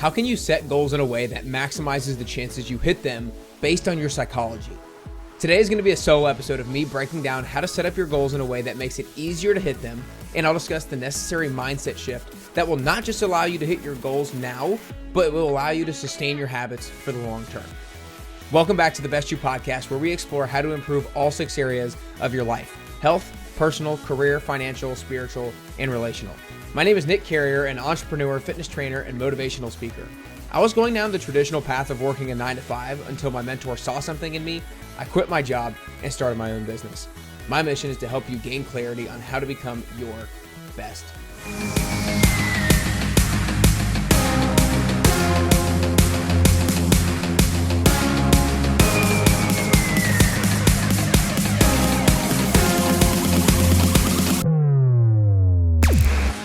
How can you set goals in a way that maximizes the chances you hit them based on your psychology? Today is going to be a solo episode of me breaking down how to set up your goals in a way that makes it easier to hit them, and I'll discuss the necessary mindset shift that will not just allow you to hit your goals now, but it will allow you to sustain your habits for the long term. Welcome back to the Best You podcast, where we explore how to improve all 6 areas of your life: health, personal, career, financial, spiritual, and relational. My name is Nick Carrier, an entrepreneur, fitness trainer, and motivational speaker. I was going down the traditional path of working a 9-to-5 until my mentor saw something in me. I quit my job and started my own business. My mission is to help you gain clarity on how to become your best.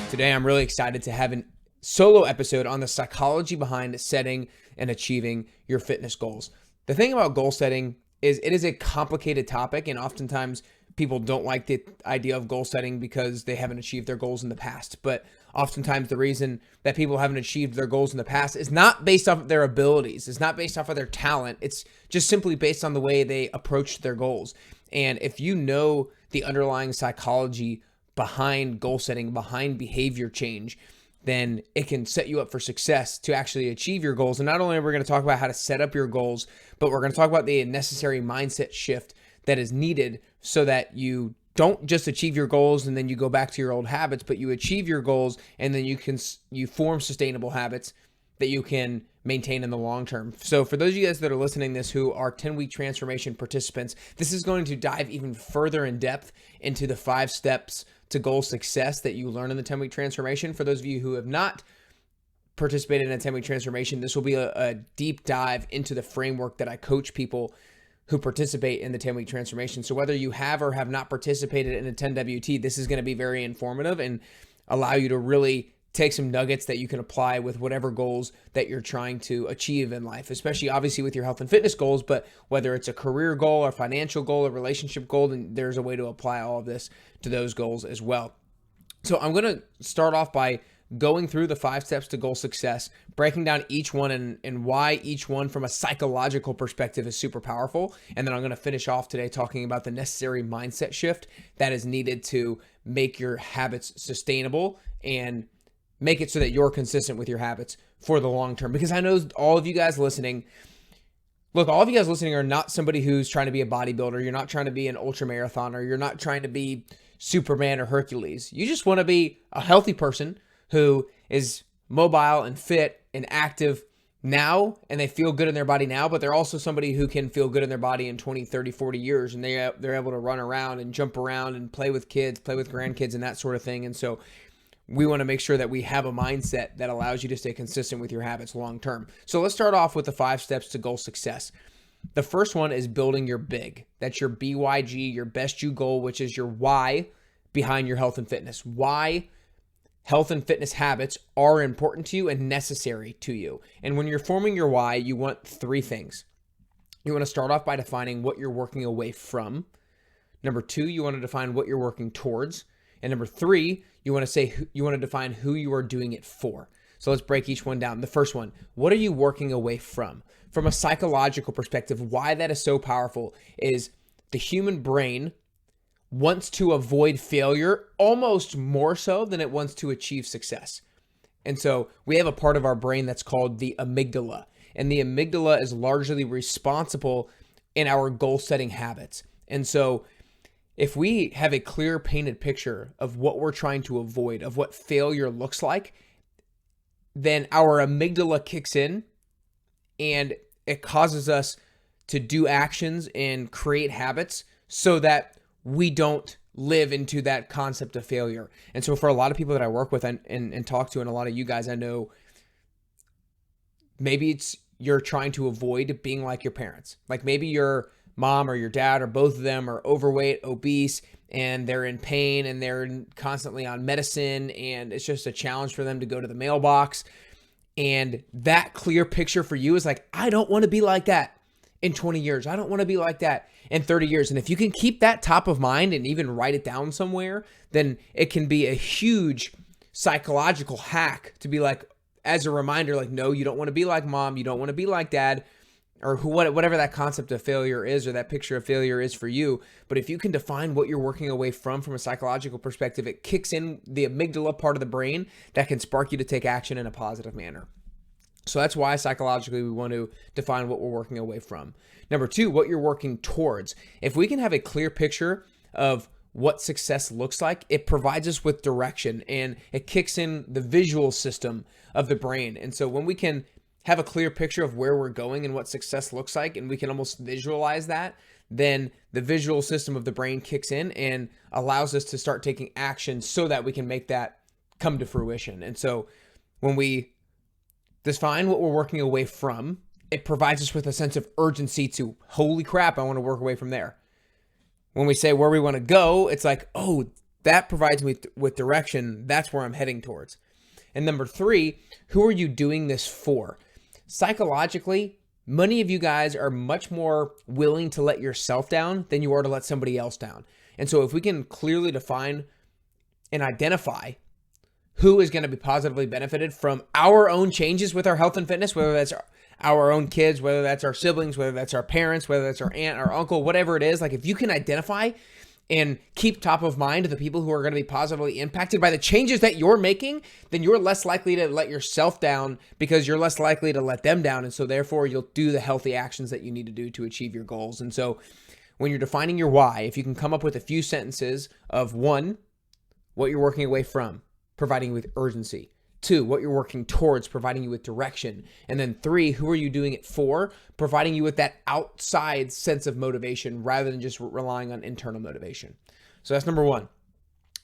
Today, I'm really excited to have a solo episode on the psychology behind setting and achieving your fitness goals. The thing about goal setting is it is a complicated topic, and oftentimes people don't like the idea of goal setting because they haven't achieved their goals in the past. But oftentimes the reason that people haven't achieved their goals in the past is not based off of their abilities. It's not based off of their talent. It's just simply based on the way they approach their goals. And if you know the underlying psychology behind goal setting, behind behavior change, then it can set you up for success to actually achieve your goals. And not only are we going to talk about how to set up your goals, but we're going to talk about the necessary mindset shift that is needed so that you don't just achieve your goals and then you go back to your old habits, but you achieve your goals and then you form sustainable habits that you can maintain in the long term. So for those of you guys that are listening to this who are 10-week transformation participants, this is going to dive even further in depth into the 5 steps to goal success that you learn in the 10-week transformation. For those of you who have not participated in a 10-week transformation, this will be a deep dive into the framework that I coach people who participate in the 10-week transformation. So whether you have or have not participated in a 10WT, this is going to be very informative and allow you to really take some nuggets that you can apply with whatever goals that you're trying to achieve in life, especially obviously with your health and fitness goals, but whether it's a career goal, a financial goal, a relationship goal, then there's a way to apply all of this to those goals as well. So I'm going to start off by going through the 5 steps to goal success, breaking down each one and why each one from a psychological perspective is super powerful. And then I'm going to finish off today talking about the necessary mindset shift that is needed to make your habits sustainable and make it so that you're consistent with your habits for the long term. Because I know all of you guys listening, all of you guys listening are not somebody who's trying to be a bodybuilder. You're not trying to be an ultra marathoner. You're not trying to be Superman or Hercules. You just want to be a healthy person who is mobile and fit and active now, and they feel good in their body now, but they're also somebody who can feel good in their body in 20, 30, 40 years, and they're able to run around and jump around and play with kids, play with grandkids and that sort of thing. And so we want to make sure that we have a mindset that allows you to stay consistent with your habits long term. So let's start off with the 5 steps to goal success. The first one is building your big. That's your BYG, your best you goal, which is your why behind your health and fitness. Why health and fitness habits are important to you and necessary to you. And when you're forming your why, you want 3 things. You want to start off by defining what you're working away from. Number 2, you want to define what you're working towards. And number 3, you want to define who you are doing it for. So let's break each one down. The first one, what are you working away from? From a psychological perspective, why that is so powerful is the human brain wants to avoid failure almost more so than it wants to achieve success. And so we have a part of our brain that's called the amygdala. And the amygdala is largely responsible in our goal-setting habits. And so if we have a clear painted picture of what we're trying to avoid, of what failure looks like, then our amygdala kicks in and it causes us to do actions and create habits so that we don't live into that concept of failure. And so for a lot of people that I work with and talk to, and a lot of you guys I know, maybe it's you're trying to avoid being like your parents. Like maybe your mom or your dad or both of them are overweight, obese, and they're in pain and they're constantly on medicine, and it's just a challenge for them to go to the mailbox. And that clear picture for you is like, I don't want to be like that in 20 years. I don't want to be like that in 30 years. And if you can keep that top of mind and even write it down somewhere, then it can be a huge psychological hack to be like, as a reminder, like, no, you don't want to be like mom, you don't want to be like dad, or whatever that concept of failure is, or that picture of failure is for you. But if you can define what you're working away from a psychological perspective, it kicks in the amygdala part of the brain that can spark you to take action in a positive manner. So that's why psychologically we want to define what we're working away from. Number two, what you're working towards. If we can have a clear picture of what success looks like, it provides us with direction, and it kicks in the visual system of the brain. And so when we can have a clear picture of where we're going and what success looks like, and we can almost visualize that, then the visual system of the brain kicks in and allows us to start taking action so that we can make that come to fruition. And so when we define what we're working away from, it provides us with a sense of urgency to, holy crap, I want to work away from there. When we say where we want to go, it's like, oh, that provides me with direction. That's where I'm heading towards. And number three, who are you doing this for? Psychologically, many of you guys are much more willing to let yourself down than you are to let somebody else down. And so if we can clearly define and identify who is going to be positively benefited from our own changes with our health and fitness, whether that's our own kids, whether that's our siblings, whether that's our parents, whether that's our aunt, our uncle, whatever it is, like if you can identify and keep top of mind the people who are going to be positively impacted by the changes that you're making, then you're less likely to let yourself down because you're less likely to let them down. And so therefore you'll do the healthy actions that you need to do to achieve your goals. And so when you're defining your why, if you can come up with a few sentences of one, what you're working away from, providing you with urgency. Two, what you're working towards, providing you with direction. And then three, who are you doing it for, providing you with that outside sense of motivation rather than just relying on internal motivation. So that's number one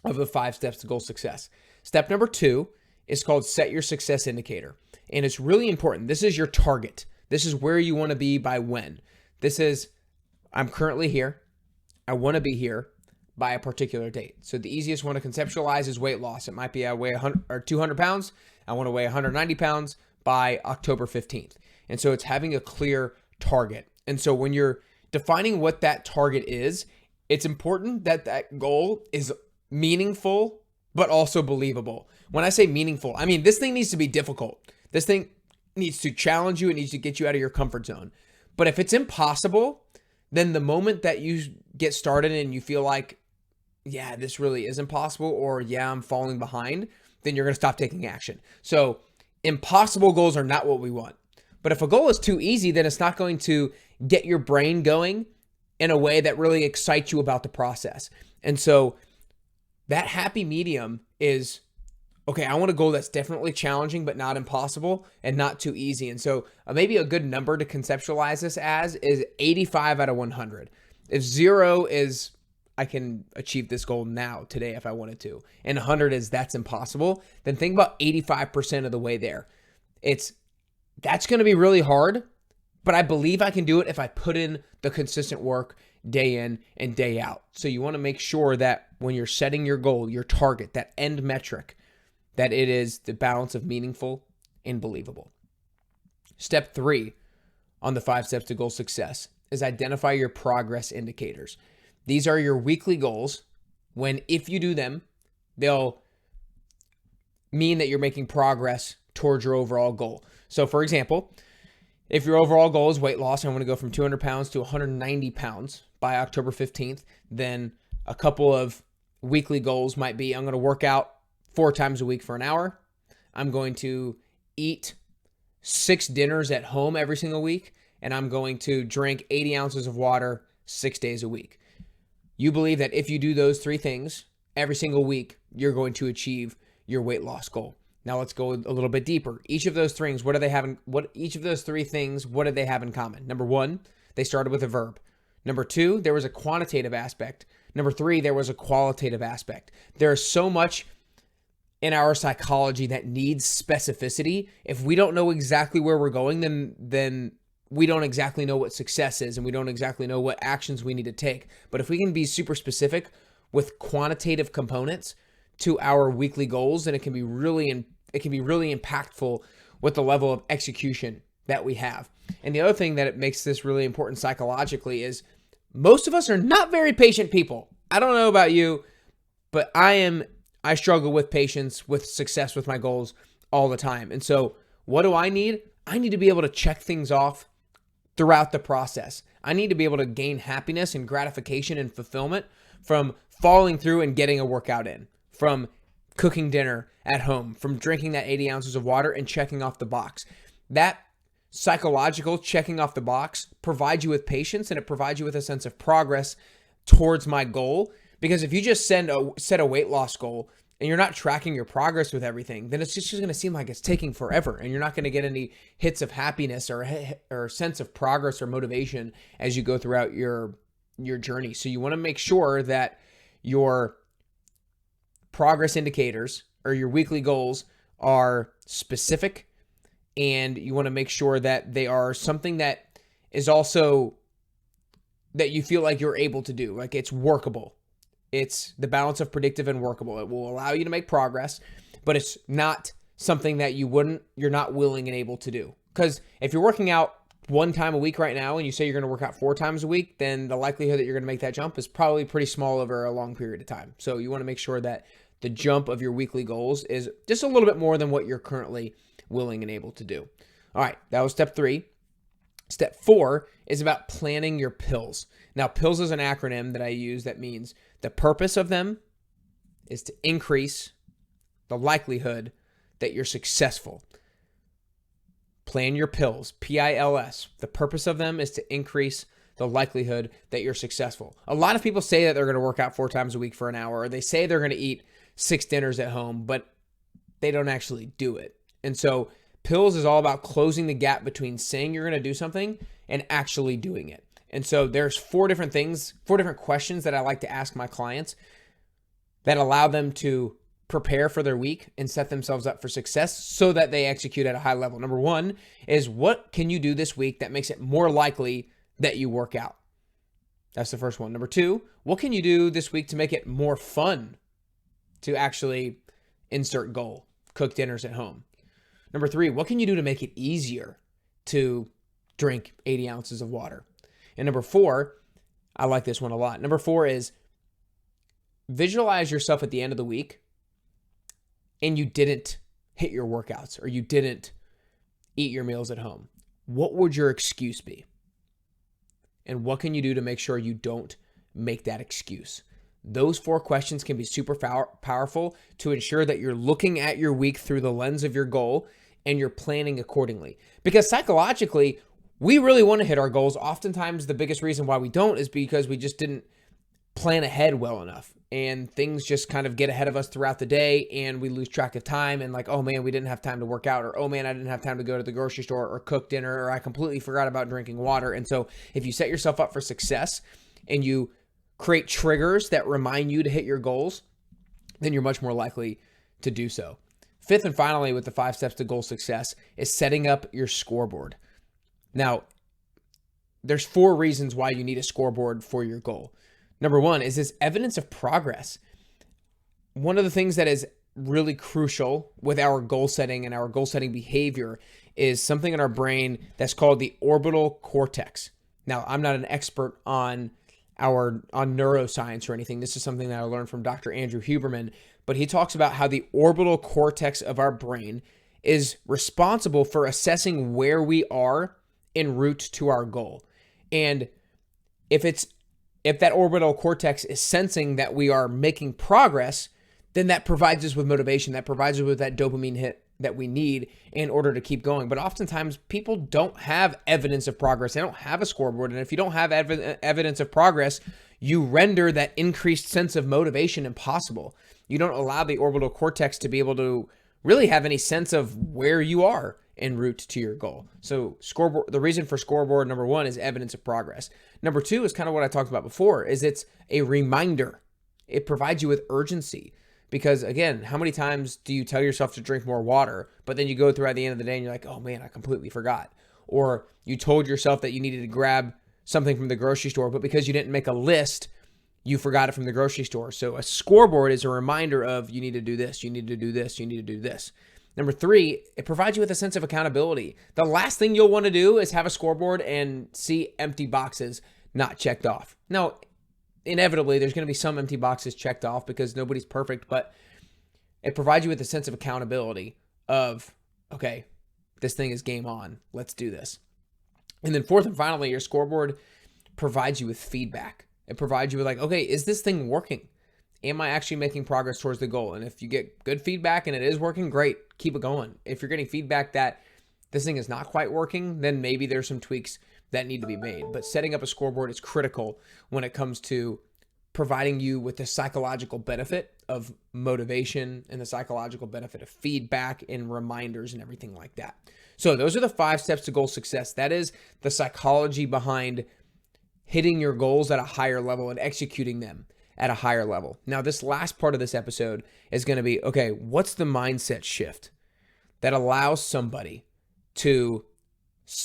of the 5 steps to goal success. Step number 2 is called set your success indicator. And it's really important. This is your target. This is where you want to be by when. This is, I'm currently here. I want to be here by a particular date. So the easiest one to conceptualize is weight loss. It might be I weigh 100 or 200 pounds. I want to weigh 190 pounds by October 15th. And so it's having a clear target. And so when you're defining what that target is, it's important that that goal is meaningful, but also believable. When I say meaningful, I mean, this thing needs to be difficult. This thing needs to challenge you. It needs to get you out of your comfort zone. But if it's impossible, then the moment that you get started and you feel like, yeah, this really is impossible, or yeah, I'm falling behind, then you're going to stop taking action. So impossible goals are not what we want. But if a goal is too easy, then it's not going to get your brain going in a way that really excites you about the process. And so that happy medium is, okay, I want a goal that's definitely challenging, but not impossible and not too easy. And so maybe a good number to conceptualize this as is 85 out of 100. If 0 is, I can achieve this goal now, today, if I wanted to, and 100 is that's impossible, then think about 85% of the way there. That's going to be really hard, but I believe I can do it if I put in the consistent work day in and day out. So you want to make sure that when you're setting your goal, your target, that end metric, that it is the balance of meaningful and believable. Step 3 on the 5 steps to goal success is identify your progress indicators. These are your weekly goals when, if you do them, they'll mean that you're making progress towards your overall goal. So for example, if your overall goal is weight loss, I want to go from 200 pounds to 190 pounds by October 15th, then a couple of weekly goals might be, I'm going to work out 4 times a week for an hour. I'm going to eat 6 dinners at home every single week, and I'm going to drink 80 ounces of water 6 days a week. You believe that if you do those 3 things every single week, you're going to achieve your weight loss goal. Now let's go a little bit deeper. Each of those things, what do they have in, each of those 3 things, what do they have in common? Number 1, they started with a verb. Number 2, there was a quantitative aspect. Number 3, there was a qualitative aspect. There's so much in our psychology that needs specificity. If we don't know exactly where we're going, then we don't exactly know what success is, and we don't exactly know what actions we need to take. But if we can be super specific with quantitative components to our weekly goals, then it can be really impactful with the level of execution that we have. And the other thing that it makes this really important psychologically is most of us are not very patient people. I don't know about you, but I struggle with patience, with success, with my goals all the time. And so What do I need? I need to be able to check things off throughout the process. I need to be able to gain happiness and gratification and fulfillment from following through and getting a workout in, from cooking dinner at home, from drinking that 80 ounces of water and checking off the box. That psychological checking off the box provides you with patience, and it provides you with a sense of progress towards my goal. Because if you just set a weight loss goal and you're not tracking your progress with everything, then it's just going to seem like it's taking forever, and you're not going to get any hits of happiness or sense of progress or motivation as you go throughout your journey. So you want to make sure that your progress indicators or your weekly goals are specific, and you want to make sure that they are something that is also that you feel like you're able to do, like it's workable. It's the balance of predictive and workable. It will allow you to make progress, but it's not something that you're not willing and able to do. Because if you're working out one time a week right now and you say you're going to work out 4 times a week, then the likelihood that you're going to make that jump is probably pretty small over a long period of time. So you want to make sure that the jump of your weekly goals is just a little bit more than what you're currently willing and able to do. All right, that was step 3. Step 4 is about planning your pills. Now, pills is an acronym that I use that means the purpose of them is to increase the likelihood that you're successful. Plan your pills, PILS. The purpose of them is to increase the likelihood that you're successful. A lot of people say that they're going to work out 4 times a week for an hour, or they say they're going to eat 6 dinners at home, but they don't actually do it. And so pills is all about closing the gap between saying you're going to do something and actually doing it. And so there's 4 different questions that I like to ask my clients that allow them to prepare for their week and set themselves up for success so that they execute at a high level. Number 1 is, what can you do this week that makes it more likely that you work out? That's the first one. Number 2, what can you do this week to make it more fun to actually insert goal, cook dinners at home? Number 3, what can you do to make it easier to drink 80 ounces of water? And number 4, I like this one a lot. Number 4 is visualize yourself at the end of the week and you didn't hit your workouts or you didn't eat your meals at home. What would your excuse be? And what can you do to make sure you don't make that excuse? Those 4 questions can be super powerful to ensure that you're looking at your week through the lens of your goal and you're planning accordingly. Because psychologically, we really want to hit our goals. Oftentimes, the biggest reason why we don't is because we just didn't plan ahead well enough. And things just kind of get ahead of us throughout the day and we lose track of time and like, oh man, we didn't have time to work out, or oh man, I didn't have time to go to the grocery store or cook dinner, or I completely forgot about drinking water. And so if you set yourself up for success and you create triggers that remind you to hit your goals, then you're much more likely to do so. 5th and finally, with the 5 steps to goal success, is setting up your scoreboard. Now, there's 4 reasons why you need a scoreboard for your goal. Number 1 is this evidence of progress. One of the things that is really crucial with our goal setting and our goal setting behavior is something in our brain that's called the orbital cortex. Now, I'm not an expert on neuroscience or anything. This is something that I learned from Dr. Andrew Huberman, but he talks about how the orbital cortex of our brain is responsible for assessing where we are en route to our goal. And if that orbital cortex is sensing that we are making progress, then that provides us with motivation, that provides us with that dopamine hit that we need in order to keep going. But oftentimes people don't have evidence of progress. They don't have a scoreboard. And if you don't have evidence of progress, you render that increased sense of motivation impossible. You don't allow the orbital cortex to be able to really have any sense of where you are en route to your goal. So scoreboard, the reason for scoreboard, number 1, is evidence of progress. Number 2 is kind of what I talked about before, is it's a reminder. It provides you with urgency. Because again, how many times do you tell yourself to drink more water, but then you go throughout the end of the day and you're like, oh man, I completely forgot. Or you told yourself that you needed to grab something from the grocery store, but because you didn't make a list, you forgot it from the grocery store. So a scoreboard is a reminder of, you need to do this, you need to do this, you need to do this. Number 3, it provides you with a sense of accountability. The last thing you'll want to do is have a scoreboard and see empty boxes not checked off. Now, inevitably, there's going to be some empty boxes checked off because nobody's perfect, but it provides you with a sense of accountability of, okay, this thing is game on. Let's do this. And then fourth and finally, your scoreboard provides you with feedback. It provides you with like, okay, is this thing working? Am I actually making progress towards the goal? And if you get good feedback and it is working, great, keep it going. If you're getting feedback that this thing is not quite working, then maybe there's some tweaks that need to be made. But setting up a scoreboard is critical when it comes to providing you with the psychological benefit of motivation and the psychological benefit of feedback and reminders and everything like that. So those are the 5 steps to goal success. That is the psychology behind hitting your goals at a higher level and executing them at a higher level. Now, this last part of this episode is going to be, okay, what's the mindset shift that allows somebody to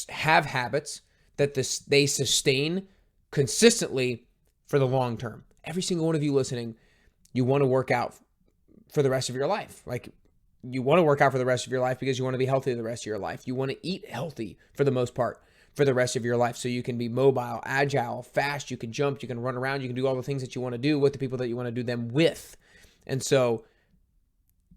have habits that they sustain consistently for the long term? Every single one of you listening, you want to work out for the rest of your life. Like, you want to work out for the rest of your life because you want to be healthy the rest of your life. You want to eat healthy for the most part for the rest of your life so you can be mobile, agile, fast, you can jump, you can run around, you can do all the things that you want to do with the people that you want to do them with. And so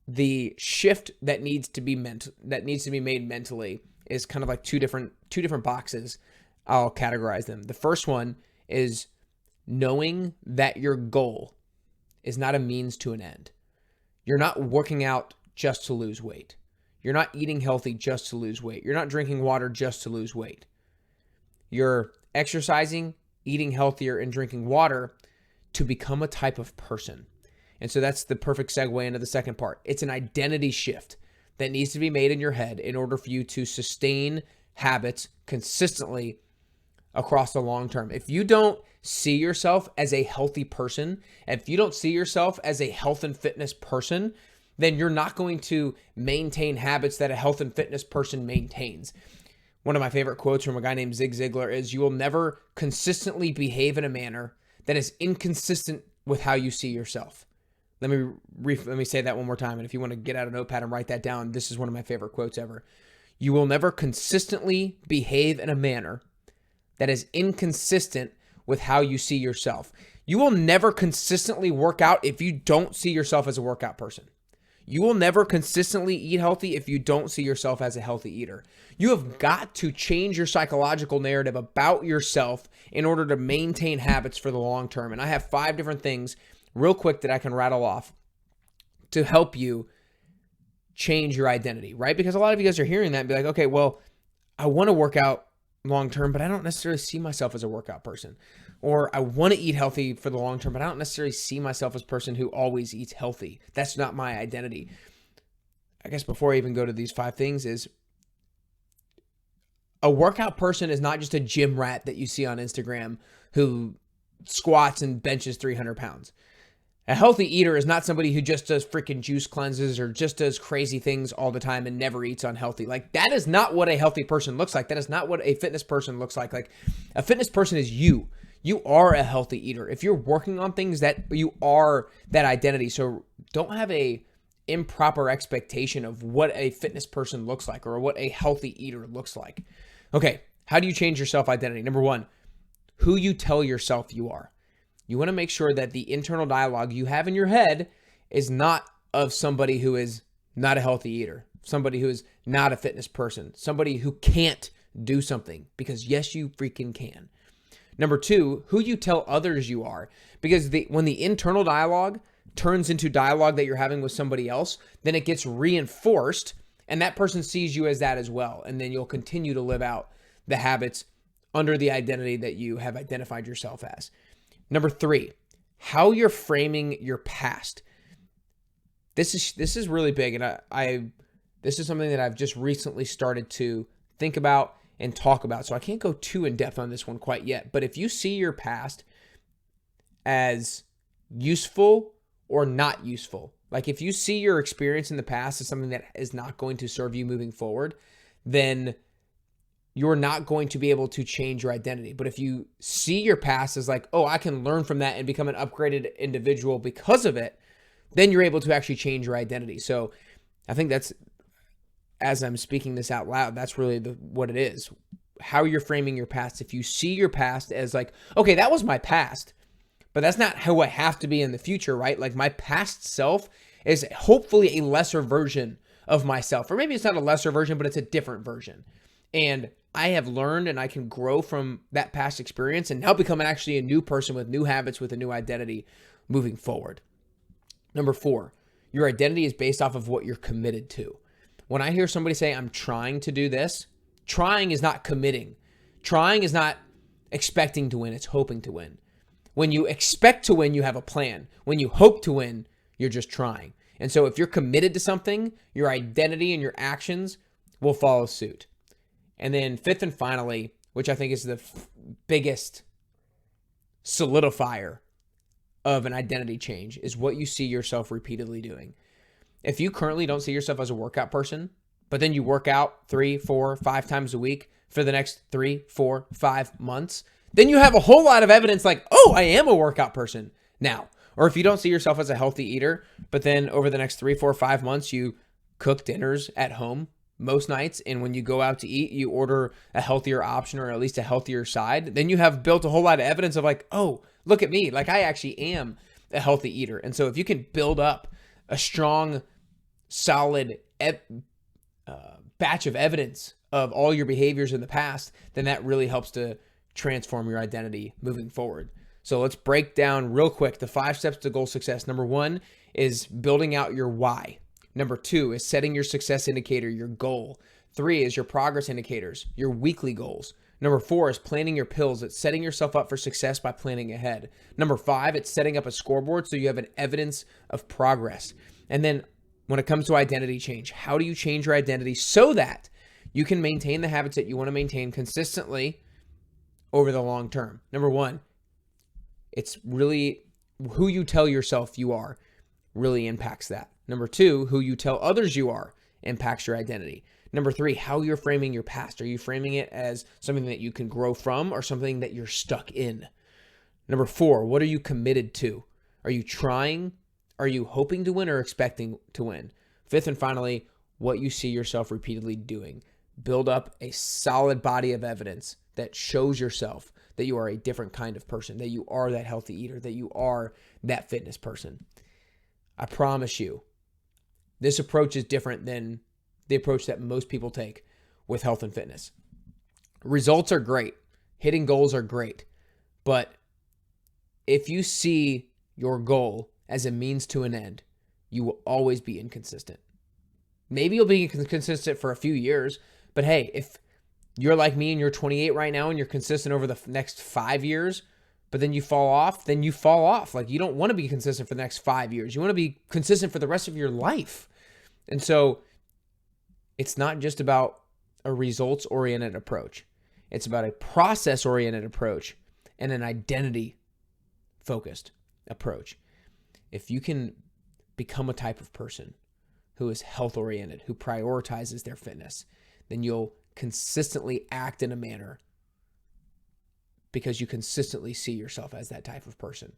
the shift that needs to be made mentally is kind of like two different boxes. I'll categorize them. The first one is knowing that your goal is not a means to an end. You're not working out just to lose weight. You're not eating healthy just to lose weight. You're not drinking water just to lose weight. You're exercising, eating healthier, and drinking water to become a type of person. And so that's the perfect segue into the second part. It's an identity shift that needs to be made in your head in order for you to sustain habits consistently across the long term. If you don't see yourself as a healthy person, if you don't see yourself as a health and fitness person, then you're not going to maintain habits that a health and fitness person maintains. One of my favorite quotes from a guy named Zig Ziglar is, you will never consistently behave in a manner that is inconsistent with how you see yourself. Let me say that one more time. And if you want to get out a notepad and write that down, this is one of my favorite quotes ever. You will never consistently behave in a manner that is inconsistent with how you see yourself. You will never consistently work out if you don't see yourself as a workout person. You will never consistently eat healthy if you don't see yourself as a healthy eater. You have got to change your psychological narrative about yourself in order to maintain habits for the long term. And I have 5 different things real quick that I can rattle off to help you change your identity, right? Because a lot of you guys are hearing that and be like, okay, well, I want to work out long term, but I don't necessarily see myself as a workout person. Or I want to eat healthy for the long term, but I don't necessarily see myself as a person who always eats healthy. That's not my identity. I guess before I even go to these 5 things is, a workout person is not just a gym rat that you see on Instagram who squats and benches 300 pounds. A healthy eater is not somebody who just does freaking juice cleanses or just does crazy things all the time and never eats unhealthy. Like, that is not what a healthy person looks like. That is not what a fitness person looks like. Like, a fitness person is you. You are a healthy eater. If you're working on things, that you are that identity. So don't have a improper expectation of what a fitness person looks like or what a healthy eater looks like. Okay, how do you change your self-identity? Number 1, who you tell yourself you are. You want to make sure that the internal dialogue you have in your head is not of somebody who is not a healthy eater, somebody who is not a fitness person, somebody who can't do something, because yes, you freaking can. Number 2, who you tell others you are, because when the internal dialogue turns into dialogue that you're having with somebody else, then it gets reinforced and that person sees you as that as well. And then you'll continue to live out the habits under the identity that you have identified yourself as. Number 3, how you're framing your past. This is really big, and this is something that I've just recently started to think about and talk about. So I can't go too in depth on this one quite yet. But if you see your past as useful or not useful, like if you see your experience in the past as something that is not going to serve you moving forward, then you're not going to be able to change your identity. But if you see your past as like, oh, I can learn from that and become an upgraded individual because of it, then you're able to actually change your identity. So I think that's, as I'm speaking this out loud, that's really what it is. How you're framing your past. If you see your past as like, okay, that was my past, but that's not who I have to be in the future, right? Like my past self is hopefully a lesser version of myself. Or maybe it's not a lesser version, but it's a different version. And I have learned and I can grow from that past experience and now become actually a new person with new habits, with a new identity moving forward. Number 4, your identity is based off of what you're committed to. When I hear somebody say, I'm trying to do this, trying is not committing. Trying is not expecting to win, it's hoping to win. When you expect to win, you have a plan. When you hope to win, you're just trying. And so if you're committed to something, your identity and your actions will follow suit. And then 5th and finally, which I think is the biggest solidifier of an identity change, is what you see yourself repeatedly doing. If you currently don't see yourself as a workout person, but then you work out 3, 4, 5 times a week for the next 3, 4, 5 months, then you have a whole lot of evidence like, oh, I am a workout person now. Or if you don't see yourself as a healthy eater, but then over the next 3, 4, 5 months, you cook dinners at home most nights, and when you go out to eat, you order a healthier option or at least a healthier side, then you have built a whole lot of evidence of like, oh, look at me. Like I actually am a healthy eater. And so if you can build up a strong, solid batch of evidence of all your behaviors in the past, then that really helps to transform your identity moving forward. So let's break down real quick the 5 steps to goal success. Number 1 is building out your why. Number 2 is setting your success indicator, your goal. 3 is your progress indicators, your weekly goals. Number 4 is planning your pills. It's setting yourself up for success by planning ahead. Number 5, it's setting up a scoreboard so you have an evidence of progress. And then when it comes to identity change, how do you change your identity so that you can maintain the habits that you want to maintain consistently over the long term? Number 1, it's really who you tell yourself you are really impacts that. Number 2, who you tell others you are impacts your identity. Number 3, how you're framing your past. Are you framing it as something that you can grow from or something that you're stuck in? Number 4, what are you committed to? Are you trying? Are you hoping to win or expecting to win? 5th and finally, what you see yourself repeatedly doing. Build up a solid body of evidence that shows yourself that you are a different kind of person, that you are that healthy eater, that you are that fitness person. I promise you, this approach is different than the approach that most people take with health and fitness. Results are great. Hitting goals are great. But if you see your goal as a means to an end, you will always be inconsistent. Maybe you'll be inconsistent for a few years, but hey, if you're like me and you're 28 right now and you're consistent over the next 5 years, but then you fall off, then you fall off. Like you don't want to be consistent for the next 5 years. You want to be consistent for the rest of your life. And so it's not just about a results-oriented approach. It's about a process-oriented approach and an identity-focused approach. If you can become a type of person who is health-oriented, who prioritizes their fitness, then you'll consistently act in a manner because you consistently see yourself as that type of person.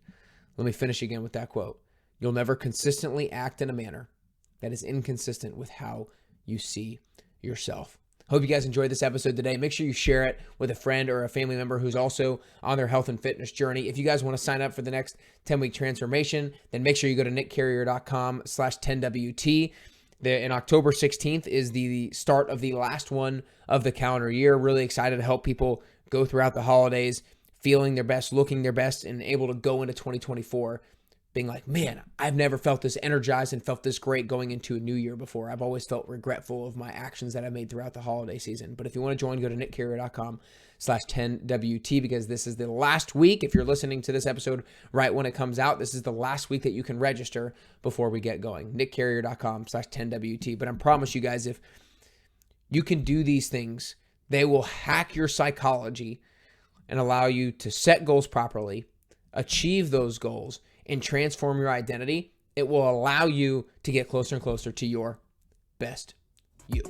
Let me finish again with that quote. You'll never consistently act in a manner that is inconsistent with how you see yourself. Hope you guys enjoyed this episode today. Make sure you share it with a friend or a family member who's also on their health and fitness journey. If you guys want to sign up for the next 10-week transformation, then make sure you go to nickcarrier.com/10WT. And October 16th is the start of the last one of the calendar year. Really excited to help people go throughout the holidays, feeling their best, looking their best, and able to go into 2024 being like, man, I've never felt this energized and felt this great going into a new year before. I've always felt regretful of my actions that I made throughout the holiday season. But if you want to join, go to nickcarrier.com/10WT because this is the last week. If you're listening to this episode right when it comes out, this is the last week that you can register before we get going. nickcarrier.com/10WT. But I promise you guys, if you can do these things, they will hack your psychology and allow you to set goals properly, achieve those goals, and transform your identity. It will allow you to get closer and closer to your best you.